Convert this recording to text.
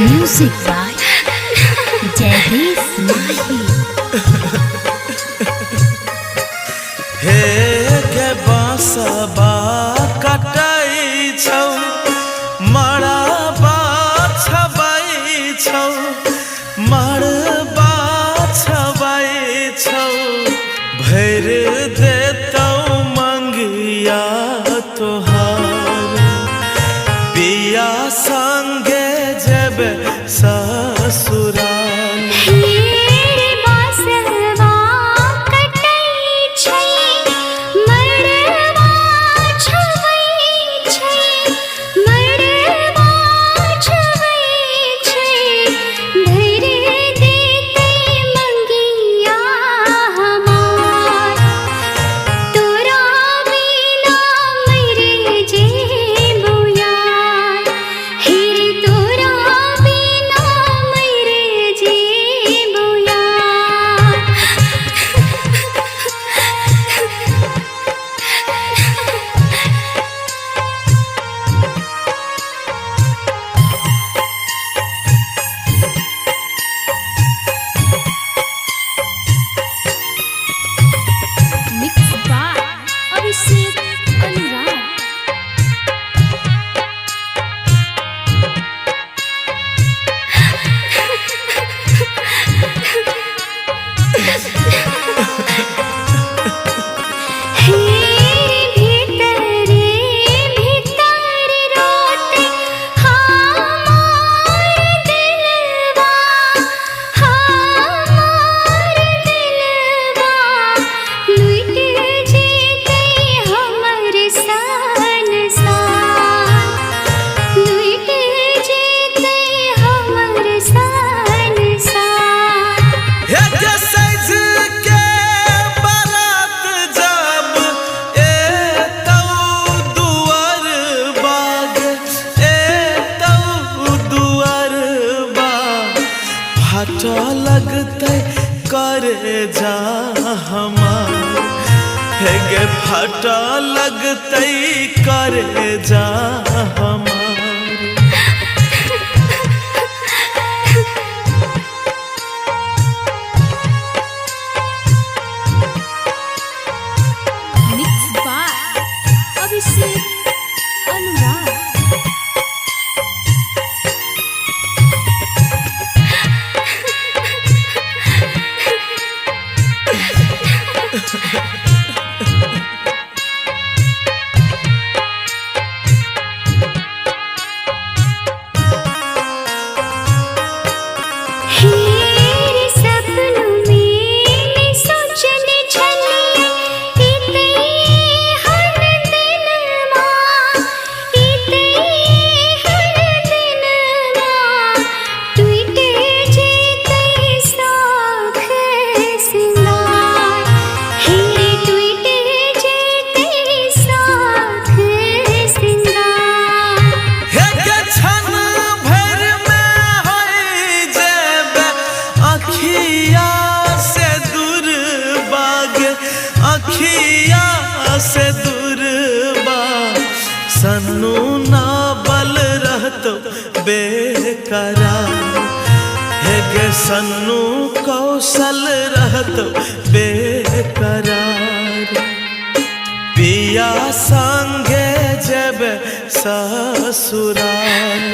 Music by Jaideep Mahi. हे गे बांसबा कटाई छौ मड़बा छबाई छौ मड़बा छबाई छौ भर देतौ मंगिया तोहार पिया संगे जेब ससुराल। फाटा लगते करे जा हमार हे गे फाटा लगते करे जा हमार। से दूरबा सन्नू ना बल रहतो बेकरार हे गे सन्नू कौशल रहतो बेकरार पिया संगे जब ससुराल।